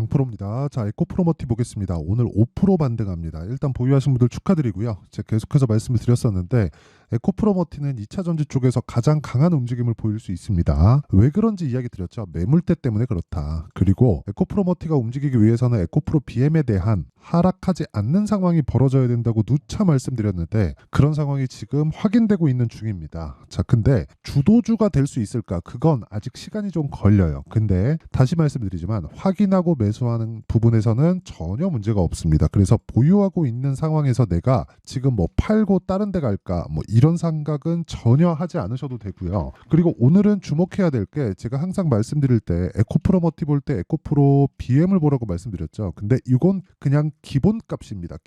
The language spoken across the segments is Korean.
강프로입니다. 자, 에코프로머티 보겠습니다. 오늘 5% 반등합니다. 일단 보유하신 분들 축하드리고요. 제가 계속해서 말씀을 드렸었는데 에코프로머티는 2차 전지 쪽에서 가장 강한 움직임을 보일 수 있습니다. 왜 그런지 이야기 드렸죠. 매물대 때문에 그렇다. 그리고 에코프로머티가 움직이기 위해서는 에코프로 BM에 대한 하락하지 않는 상황이 벌어져야 된다고 누차 말씀드렸는데 그런 상황이 지금 확인되고 있는 중입니다. 자, 근데 주도주가 될 수 있을까? 그건 아직 시간이 좀 걸려요. 근데 다시 말씀드리지만 확인하고 매수하는 부분에서는 전혀 문제가 없습니다. 그래서 보유하고 있는 상황에서 내가 지금 뭐 팔고 다른 데 갈까? 뭐 이런 생각은 전혀 하지 않으셔도 되고요. 그리고 오늘은 주목해야 될 게 제가 항상 말씀드릴 때 에코프로머티 볼 때 에코프로 BM을 보라고 말씀드렸죠. 근데 이건 그냥 기본값입니다.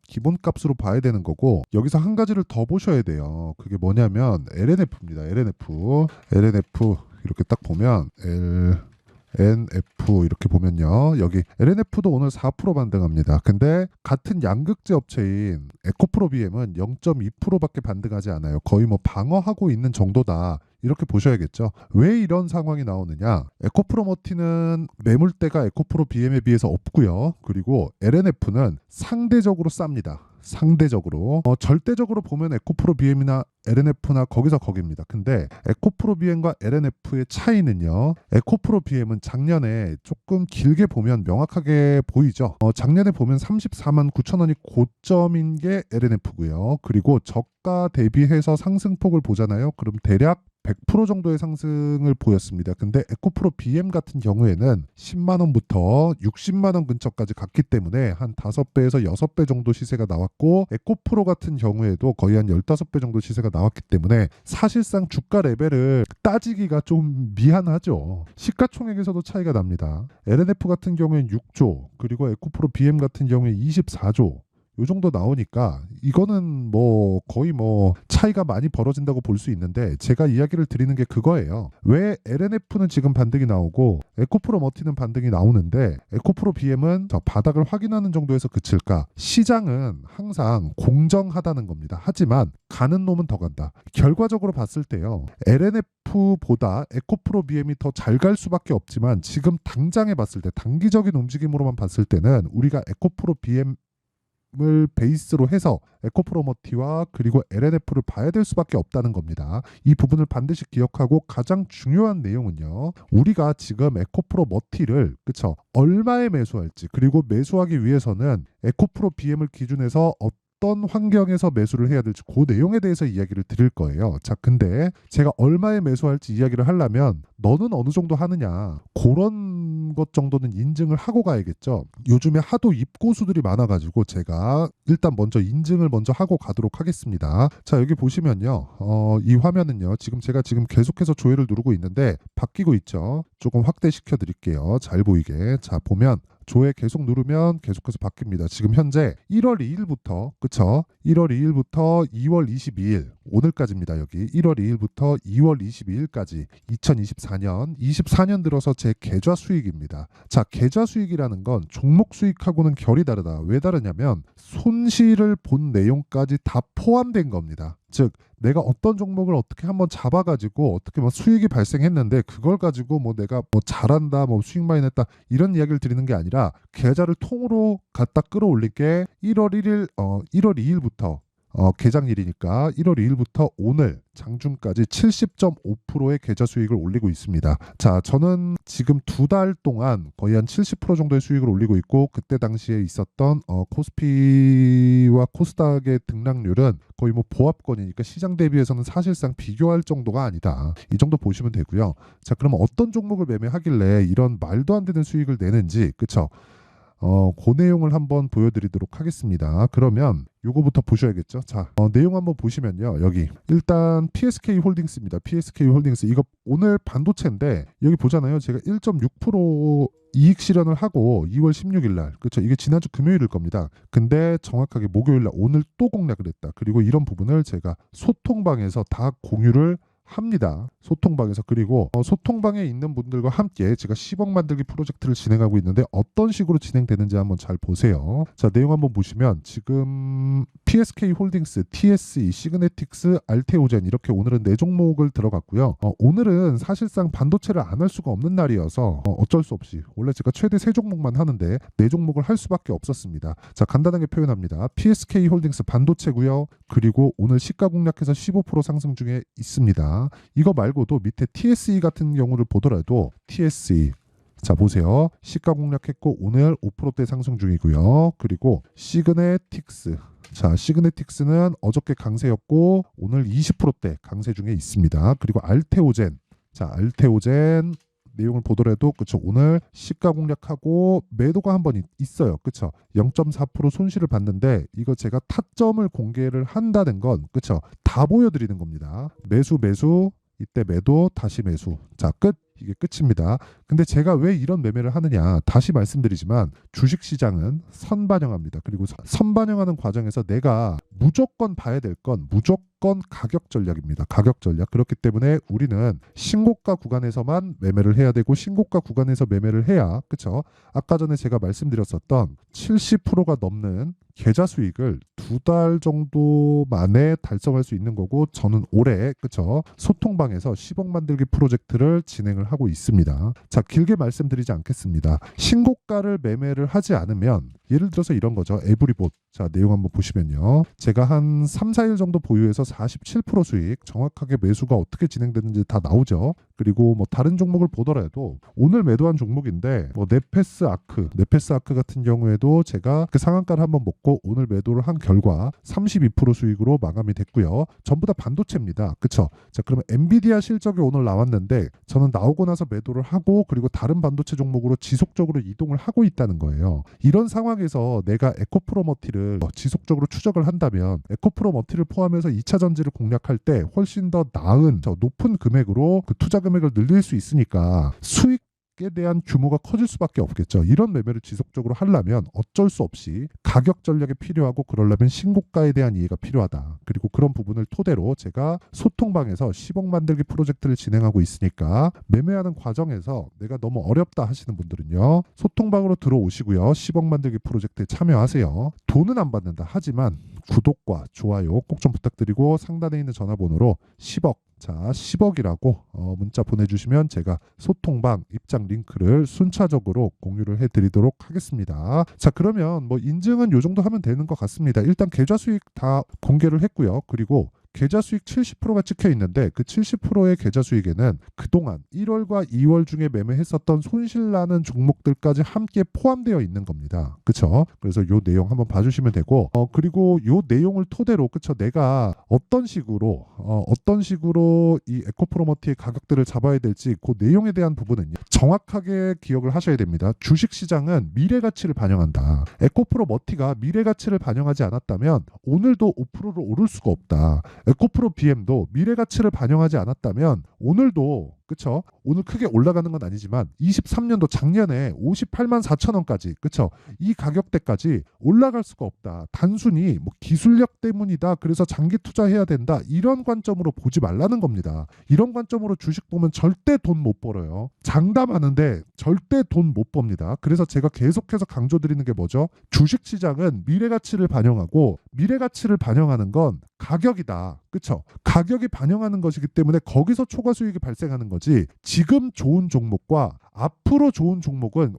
기본값으로 봐야 되는 거고 여기서 한 가지를 더 보셔야 돼요. 그게 뭐냐면 LNF입니다. LNF 이렇게 딱 보면 NF 이렇게 보면요. 여기 LNF도 오늘 4% 반등합니다. 근데 같은 양극재 업체인 에코프로 BM은 0.2%밖에 반등하지 않아요. 거의 뭐 방어하고 있는 정도다. 이렇게 보셔야겠죠. 왜 이런 상황이 나오느냐? 에코프로머티는 매물대가 에코프로 BM에 비해서 없고요. 그리고 LNF는 상대적으로 쌉니다. 상대적으로 절대적으로 보면 에코프로 BM이나 LNF나 거기서 거기입니다. 근데 에코프로 BM과 LNF의 차이는요. 에코프로 BM은 작년에 조금 길게 보면 명확하게 보이죠. 작년에 보면 34만 9천 원이 고점인 게 LNF고요. 그리고 저가 대비해서 상승폭을 보잖아요. 그럼 대략 100% 정도의 상승을 보였습니다. 근데 에코프로 BM 같은 경우에는 10만 원부터 60만 원 근처까지 갔기 때문에 한 5배에서 6배 정도 시세가 나왔고 에코프로 같은 경우에도 거의 한 15배 정도 시세가 나왔기 때문에 사실상 주가 레벨을 따지기가 좀 미안하죠. 시가총액에서도 차이가 납니다. LNF 같은 경우에는 6조 그리고 에코프로 BM 같은 경우에 24조 요 정도 나오니까 이거는 뭐 거의 뭐 차이가 많이 벌어진다고 볼 수 있는데 제가 이야기를 드리는 게 그거예요. 왜 LNF는 지금 반등이 나오고 에코프로머티는 반등이 나오는데 에코프로 BM은 저 바닥을 확인하는 정도에서 그칠까? 시장은 항상 공정하다는 겁니다. 하지만 가는 놈은 더 간다. 결과적으로 봤을 때요. LNF보다 에코프로 BM이 더 잘 갈 수밖에 없지만 지금 당장에 봤을 때 단기적인 움직임으로만 봤을 때는 우리가 에코프로 BM 을 베이스로 해서 에코프로머티와 그리고 LNF를 봐야 될 수밖에 없다는 겁니다. 이 부분을 반드시 기억하고 가장 중요한 내용은요. 우리가 지금 에코프로머티를 그쵸 얼마에 매수할지 그리고 매수하기 위해서는 에코프로 BM을 기준해서 어떤 환경에서 매수를 해야 될지 그 내용에 대해서 이야기를 드릴 거예요. 자, 근데 제가 얼마에 매수할지 이야기를 하려면 너는 어느 정도 하느냐 그런 것 정도는 인증을 하고 가야겠죠. 요즘에 하도 입고수들이 많아가지고 제가 일단 먼저 인증을 먼저 하고 가도록 하겠습니다. 자, 여기 보시면요. 이 화면은요. 제가 계속해서 조회를 누르고 있는데 바뀌고 있죠. 조금 확대시켜 드릴게요. 잘 보이게. 자, 보면 조회 계속 누르면 계속해서 바뀝니다. 지금 현재 1월 2일부터 그쵸? 1월 2일부터 2월 22일 오늘까지입니다. 여기 1월 2일부터 2월 22일까지 24년 들어서 제 계좌 수익입니다. 자, 계좌 수익이라는 건 종목 수익하고는 결이 다르다. 왜 다르냐면 손실을 본 내용까지 다 포함된 겁니다. 즉 내가 어떤 종목을 어떻게 한번 잡아가지고 어떻게 뭐 수익이 발생했는데 그걸 가지고 뭐 내가 뭐 잘한다 뭐 수익 많이 냈다 이런 이야기를 드리는 게 아니라 계좌를 통으로 갖다 끌어올릴 게 1월 2일부터 개장일이니까 1월 2일부터 오늘 장중까지 70.5%의 계좌 수익을 올리고 있습니다. 자, 저는 지금 2달 동안 거의 한 70% 정도의 수익을 올리고 있고 그때 당시에 있었던 코스피와 코스닥의 등락률은 거의 뭐 보합권이니까 시장 대비해서는 사실상 비교할 정도가 아니다. 이 정도 보시면 되고요. 자, 그러면 어떤 종목을 매매하길래 이런 말도 안 되는 수익을 내는지 그쵸? 그 내용을 한번 보여드리도록 하겠습니다. 그러면 요거부터 보셔야겠죠. 자, 내용 한번 보시면요. 여기 일단 PSK 홀딩스입니다. PSK 홀딩스 이거 오늘 반도체인데 여기 보잖아요. 제가 1.6% 이익 실현을 하고 2월 16일 날 그렇죠. 이게 지난주 금요일일 겁니다. 근데 정확하게 목요일 날 오늘 또 공략을 했다. 그리고 이런 부분을 제가 소통방에서 다 공유를 합니다. 소통방에서. 그리고 소통방에 있는 분들과 함께 제가 10억 만들기 프로젝트를 진행하고 있는데 어떤 식으로 진행되는지 한번 잘 보세요. 자, 내용 한번 보시면 지금 PSK 홀딩스, TSE, 시그네틱스, 알테오젠 이렇게 오늘은 4종목을 들어갔고요. 오늘은 사실상 반도체를 안 할 수가 없는 날이어서 어쩔 수 없이 원래 제가 최대 3종목만 하는데 4종목을 할 수밖에 없었습니다. 자, 간단하게 표현합니다. PSK 홀딩스 반도체고요. 그리고 오늘 시가 공략해서 15% 상승 중에 있습니다. 이거 말고도 밑에 TSE 같은 경우를 보더라도 TSE 자 보세요. 시가 공략했고 오늘 5%대 상승 중이고요. 그리고 시그네틱스 자 시그네틱스는 어저께 강세였고 오늘 20%대 강세 중에 있습니다. 그리고 알테오젠 자 알테오젠 내용을 보더라도 그쵸 오늘 시가 공략하고 매도가 한번 있어요. 그쵸 0.4% 손실을 봤는데 이거 제가 타점을 공개를 한다는 건 그쵸 다 보여드리는 겁니다. 매수 이때 매도 다시 매수 자 끝 이게 끝입니다. 근데 제가 왜 이런 매매를 하느냐 다시 말씀드리지만 주식시장은 선반영합니다. 그리고 선반영하는 과정에서 내가 무조건 봐야 될 건 무조건 가격 전략입니다. 가격 전략. 그렇기 때문에 우리는 신고가 구간에서만 매매를 해야 되고 신고가 구간에서 매매를 해야 그쵸 아까 전에 제가 말씀드렸었던 70%가 넘는 계좌 수익을 2달 정도 만에 달성할 수 있는 거고 저는 올해 그쵸 소통방에서 10억 만들기 프로젝트를 진행을 하고 있습니다. 자 길게 말씀드리지 않겠습니다. 신고가를 매매를 하지 않으면 예를 들어서 이런 거죠. 에브리봇 자 내용 한번 보시면요. 제가 한 3, 4일 정도 보유해서 47% 수익 정확하게 매수가 어떻게 진행되는지 다 나오죠. 그리고 뭐 다른 종목을 보더라도 오늘 매도한 종목인데 뭐 네페스 아크 같은 경우에도 제가 그 상한가를 한번 먹고 오늘 매도를 한 결과 32% 수익으로 마감이 됐고요. 전부 다 반도체입니다. 그쵸? 자 그러면 엔비디아 실적이 오늘 나왔는데 저는 나오고 나서 매도를 하고 그리고 다른 반도체 종목으로 지속적으로 이동을 하고 있다는 거예요. 이런 상황에서 내가 에코프로머티를 지속적으로 추적을 한다면 에코프로머티를 포함해서 2차 전지를 공략할 때 훨씬 더 나은 높은 금액으로 그 투자 금액을 늘릴 수 있으니까 수익에 대한 규모가 커질 수밖에 없겠죠. 이런 매매를 지속적으로 하려면 어쩔 수 없이 가격 전략이 필요하고 그러려면 신고가에 대한 이해가 필요하다. 그리고 그런 부분을 토대로 제가 소통방에서 10억 만들기 프로젝트를 진행하고 있으니까 매매하는 과정에서 내가 너무 어렵다 하시는 분들은요. 소통방으로 들어오시고요. 10억 만들기 프로젝트에 참여하세요. 돈은 안 받는다. 하지만 구독과 좋아요 꼭 좀 부탁드리고 상단에 있는 전화번호로 10억 자 10억이라고 문자 보내주시면 제가 소통방 입장 링크를 순차적으로 공유를 해드리도록 하겠습니다. 자 그러면 뭐 인증은 요 정도 하면 되는 것 같습니다. 일단 계좌 수익 다 공개를 했고요. 그리고 계좌 수익 70%가 찍혀 있는데 그 70%의 계좌 수익에는 그동안 1월과 2월 중에 매매했었던 손실나는 종목들까지 함께 포함되어 있는 겁니다. 그쵸? 그래서 요 내용 한번 봐주시면 되고 그리고 요 내용을 토대로 그쵸? 내가 어떤 식으로 이 에코프로머티의 가격들을 잡아야 될지 그 내용에 대한 부분은 정확하게 기억을 하셔야 됩니다. 주식시장은 미래가치를 반영한다. 에코프로머티가 미래가치를 반영하지 않았다면 오늘도 5%를 오를 수가 없다. 에코프로 BM도 미래가치를 반영하지 않았다면 오늘도 그쵸? 오늘 크게 올라가는 건 아니지만 23년도 작년에 58만 4천 원까지 그쵸? 이 가격대까지 올라갈 수가 없다. 단순히 뭐 기술력 때문이다. 그래서 장기 투자해야 된다. 이런 관점으로 보지 말라는 겁니다. 이런 관점으로 주식 보면 절대 돈 못 벌어요. 장담하는데 절대 돈 못 법니다. 그래서 제가 계속해서 강조드리는 게 뭐죠? 주식시장은 미래가치를 반영하고 미래가치를 반영하는 건 가격이다. 그쵸? 가격이 반영하는 것이기 때문에 거기서 초과 수익이 발생하는 거지 지금 좋은 종목과 앞으로 좋은 종목은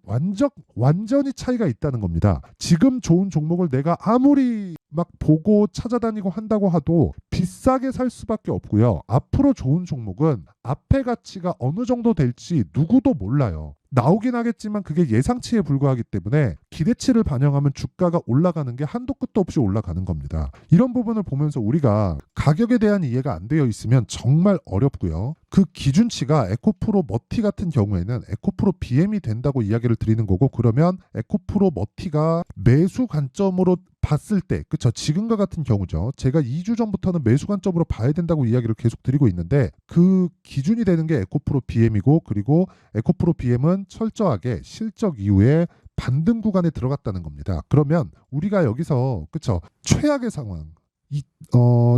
완전히 차이가 있다는 겁니다. 지금 좋은 종목을 내가 아무리 막 보고 찾아다니고 한다고 하도 비싸게 살 수밖에 없고요. 앞으로 좋은 종목은 앞에 가치가 어느 정도 될지 누구도 몰라요. 나오긴 하겠지만 그게 예상치에 불과하기 때문에 기대치를 반영하면 주가가 올라가는 게 한도 끝도 없이 올라가는 겁니다. 이런 부분을 보면서 우리가 가격에 대한 이해가 안 되어 있으면 정말 어렵고요. 그 기준치가 에코프로 머티 같은 경우에는 에코프로 BM이 된다고 이야기를 드리는 거고 그러면 에코프로 머티가 매수 관점으로 봤을 때 그쵸 지금과 같은 경우죠. 제가 2주 전부터는 매수 관점으로 봐야 된다고 이야기를 계속 드리고 있는데 그 기준이 되는 게 에코프로 BM이고 그리고 에코프로 BM은 철저하게 실적 이후에 반등 구간에 들어갔다는 겁니다. 그러면 우리가 여기서 그쵸 최악의 상황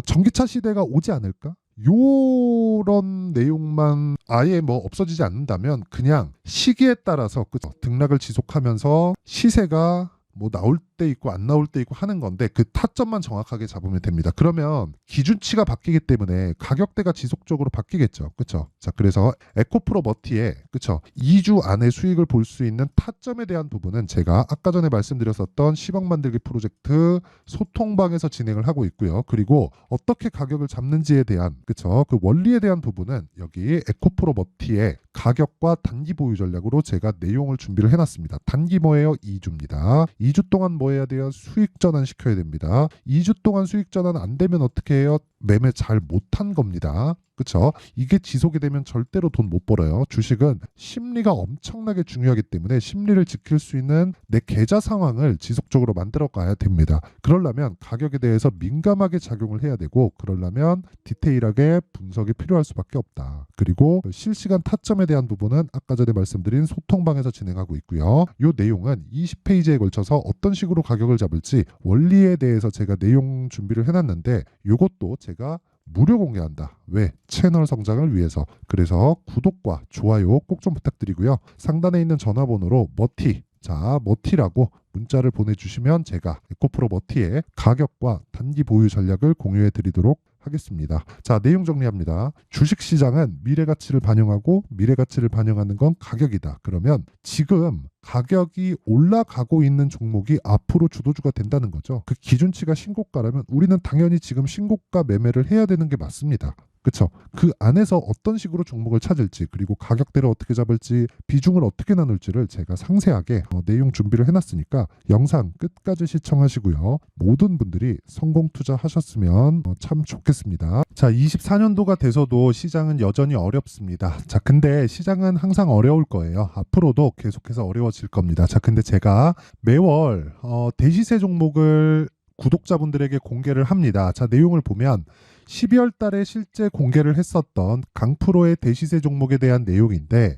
전기차 시대가 오지 않을까? 요런 내용만 아예 뭐 없어지지 않는다면 그냥 시기에 따라서 그쵸? 등락을 지속하면서 시세가 뭐 나올 때 있고 안 나올 때 있고 하는 건데 그 타점만 정확하게 잡으면 됩니다. 그러면 기준치가 바뀌기 때문에 가격대가 지속적으로 바뀌겠죠. 그렇죠? 자, 그래서 에코프로 머티에 그렇죠? 2주 안에 수익을 볼 수 있는 타점에 대한 부분은 제가 아까 전에 말씀드렸었던 10억 만들기 프로젝트 소통방에서 진행을 하고 있고요. 그리고 어떻게 가격을 잡는지에 대한 그렇죠? 그 원리에 대한 부분은 여기 에코프로 머티의 가격과 단기 보유 전략으로 제가 내용을 준비를 해놨습니다. 단기 뭐예요? 2주입니다. 2주 동안 뭐 해야 돼요? 수익 전환 시켜야 됩니다. 2주 동안 수익 전환 안 되면 어떻게 해요? 매매 잘 못한 겁니다. 그렇죠? 이게 지속이 되면 절대로 돈 못 벌어요. 주식은 심리가 엄청나게 중요하기 때문에 심리를 지킬 수 있는 내 계좌 상황을 지속적으로 만들어 가야 됩니다. 그러려면 가격에 대해서 민감하게 작용을 해야 되고 그러려면 디테일하게 분석이 필요할 수밖에 없다. 그리고 실시간 타점에 대한 부분은 아까 전에 말씀드린 소통방에서 진행하고 있고요. 이 내용은 20페이지에 걸쳐서 어떤 식으로 가격을 잡을지 원리에 대해서 제가 내용 준비를 해놨는데 이것도 제가 무료 공개한다. 왜? 채널 성장을 위해서. 그래서 구독과 좋아요 꼭 좀 부탁드리고요. 상단에 있는 전화번호로 머티, 자 머티라고 문자를 보내주시면 제가 에코프로 머티의 가격과 단기 보유 전략을 공유해 드리도록 하겠습니다. 자, 내용 정리합니다. 주식시장은 미래가치를 반영하고 미래가치를 반영하는 건 가격이다. 그러면 지금 가격이 올라가고 있는 종목이 앞으로 주도주가 된다는 거죠. 그 기준치가 신고가라면 우리는 당연히 지금 신고가 매매를 해야 되는 게 맞습니다. 그렇죠? 그 안에서 어떤 식으로 종목을 찾을지 그리고 가격대를 어떻게 잡을지 비중을 어떻게 나눌지를 제가 상세하게 내용 준비를 해놨으니까 영상 끝까지 시청하시고요. 모든 분들이 성공 투자하셨으면 참 좋겠습니다. 자, 24년도가 돼서도 시장은 여전히 어렵습니다. 자, 근데 시장은 항상 어려울 거예요. 앞으로도 계속해서 어려워질 겁니다. 자, 근데 제가 매월 대시세 종목을 구독자분들에게 공개를 합니다. 자, 내용을 보면 12월 달에 실제 공개를 했었던 강프로의 대시세 종목에 대한 내용인데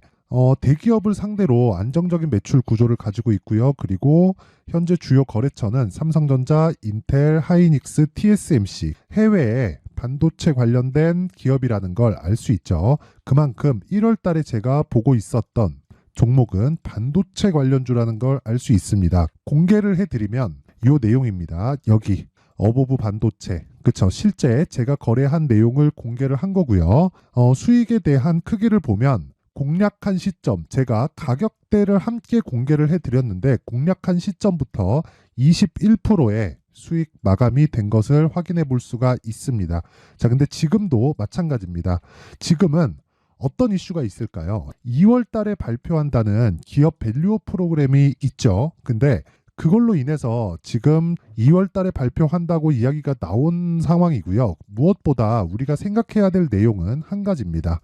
대기업을 상대로 안정적인 매출 구조를 가지고 있고요. 그리고 현재 주요 거래처는 삼성전자, 인텔, 하이닉스, TSMC, 해외에 반도체 관련된 기업이라는 걸 알 수 있죠. 그만큼 1월 달에 제가 보고 있었던 종목은 반도체 관련주라는 걸 알 수 있습니다. 공개를 해드리면 이 내용입니다. 여기 어보브 반도체, 그쵸? 실제 제가 거래한 내용을 공개를 한 거고요. 수익에 대한 크기를 보면 공략한 시점, 제가 가격대를 함께 공개를 해드렸는데 공략한 시점부터 21%의 수익 마감이 된 것을 확인해 볼 수가 있습니다. 자, 근데 지금도 마찬가지입니다. 지금은 어떤 이슈가 있을까요? 2월 달에 발표한다는 기업 밸류업 프로그램이 있죠. 근데 그걸로 인해서 지금 2월 달에 발표한다고 이야기가 나온 상황이고요. 무엇보다 우리가 생각해야 될 내용은 한 가지입니다.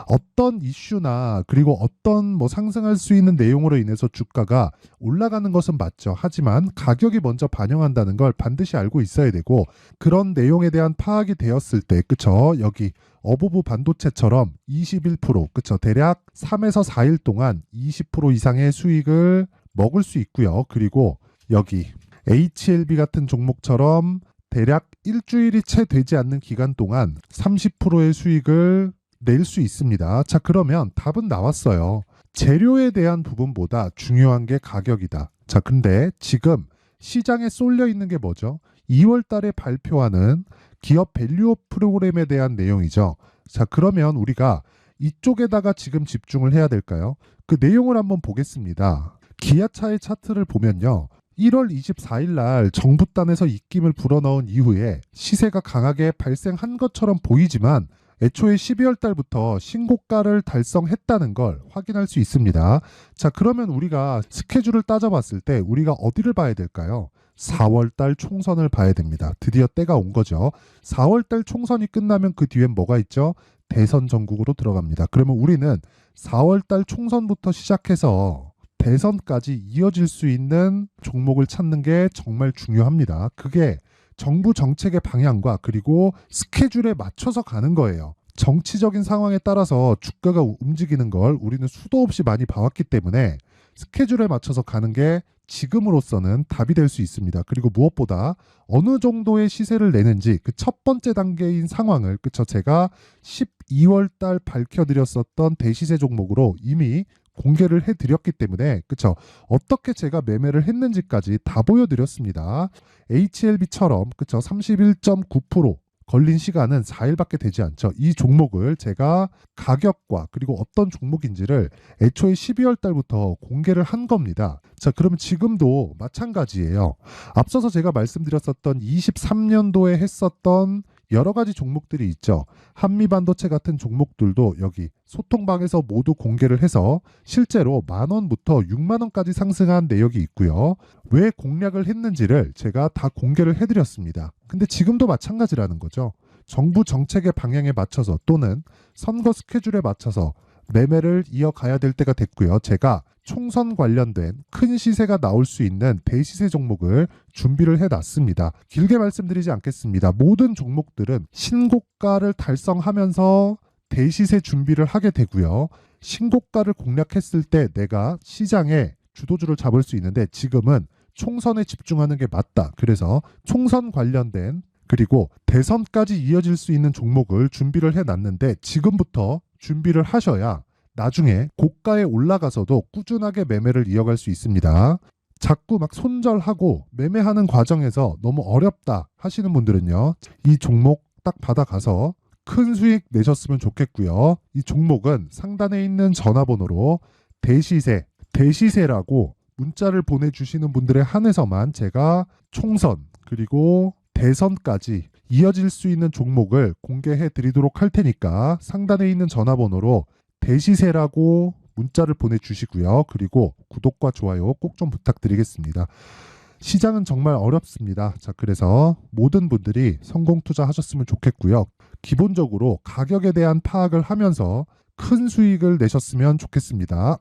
어떤 이슈나 그리고 어떤 뭐 상승할 수 있는 내용으로 인해서 주가가 올라가는 것은 맞죠. 하지만 가격이 먼저 반영한다는 걸 반드시 알고 있어야 되고 그런 내용에 대한 파악이 되었을 때 그쵸? 여기 어보브 반도체처럼 21% 그쵸? 대략 3에서 4일 동안 20% 이상의 수익을 먹을 수 있고요. 그리고 여기 HLB 같은 종목처럼 대략 일주일이 채 되지 않는 기간 동안 30%의 수익을 낼 수 있습니다. 자, 그러면 답은 나왔어요. 재료에 대한 부분보다 중요한 게 가격이다. 자, 근데 지금 시장에 쏠려 있는 게 뭐죠? 2월 달에 발표하는 기업 밸류업 프로그램에 대한 내용이죠. 자, 그러면 우리가 이쪽에다가 지금 집중을 해야 될까요? 그 내용을 한번 보겠습니다. 기아차의 차트를 보면요. 1월 24일 날 정부단에서 입김을 불어넣은 이후에 시세가 강하게 발생한 것처럼 보이지만 애초에 12월 달부터 신고가를 달성했다는 걸 확인할 수 있습니다. 자, 그러면 우리가 스케줄을 따져봤을 때 우리가 어디를 봐야 될까요? 4월 달 총선을 봐야 됩니다. 드디어 때가 온 거죠. 4월 달 총선이 끝나면 그 뒤엔 뭐가 있죠? 대선 전국으로 들어갑니다. 그러면 우리는 4월 달 총선부터 시작해서 대선까지 이어질 수 있는 종목을 찾는 게 정말 중요합니다. 그게 정부 정책의 방향과 그리고 스케줄에 맞춰서 가는 거예요. 정치적인 상황에 따라서 주가가 움직이는 걸 우리는 수도 없이 많이 봐왔기 때문에 스케줄에 맞춰서 가는 게 지금으로서는 답이 될 수 있습니다. 그리고 무엇보다 어느 정도의 시세를 내는지 그 첫 번째 단계인 상황을 그쵸 제가 12월 달 밝혀드렸었던 대시세 종목으로 이미 공개를 해드렸기 때문에 그쵸 어떻게 제가 매매를 했는지까지 다 보여드렸습니다. HLB처럼 그쵸 31.9% 걸린 시간은 4일밖에 되지 않죠. 이 종목을 제가 가격과 그리고 어떤 종목인지를 애초에 12월 달부터 공개를 한 겁니다. 자, 그러면 지금도 마찬가지예요. 앞서서 제가 말씀드렸었던 23년도에 했었던 여러 가지 종목들이 있죠. 한미반도체 같은 종목들도 여기 소통방에서 모두 공개를 해서 실제로 10,000원부터 60,000원까지 상승한 내역이 있고요. 왜 공략을 했는지를 제가 다 공개를 해드렸습니다. 근데 지금도 마찬가지라는 거죠. 정부 정책의 방향에 맞춰서 또는 선거 스케줄에 맞춰서 매매를 이어가야 될 때가 됐고요. 제가 총선 관련된 큰 시세가 나올 수 있는 대시세 종목을 준비를 해놨습니다. 길게 말씀드리지 않겠습니다. 모든 종목들은 신고가를 달성하면서 대시세 준비를 하게 되고요. 신고가를 공략했을 때 내가 시장에 주도주를 잡을 수 있는데 지금은 총선에 집중하는 게 맞다. 그래서 총선 관련된 그리고 대선까지 이어질 수 있는 종목을 준비를 해놨는데 지금부터 준비를 하셔야 나중에 고가에 올라가서도 꾸준하게 매매를 이어갈 수 있습니다. 자꾸 막 손절하고 매매하는 과정에서 너무 어렵다 하시는 분들은요. 이 종목 딱 받아가서 큰 수익 내셨으면 좋겠고요. 이 종목은 상단에 있는 전화번호로 대시세라고 문자를 보내주시는 분들에 한해서만 제가 총선 그리고 대선까지 이어질 수 있는 종목을 공개해 드리도록 할 테니까 상단에 있는 전화번호로 대시세라고 문자를 보내주시고요. 그리고 구독과 좋아요 꼭 좀 부탁드리겠습니다. 시장은 정말 어렵습니다. 자, 그래서 모든 분들이 성공 투자하셨으면 좋겠고요. 기본적으로 가격에 대한 파악을 하면서 큰 수익을 내셨으면 좋겠습니다.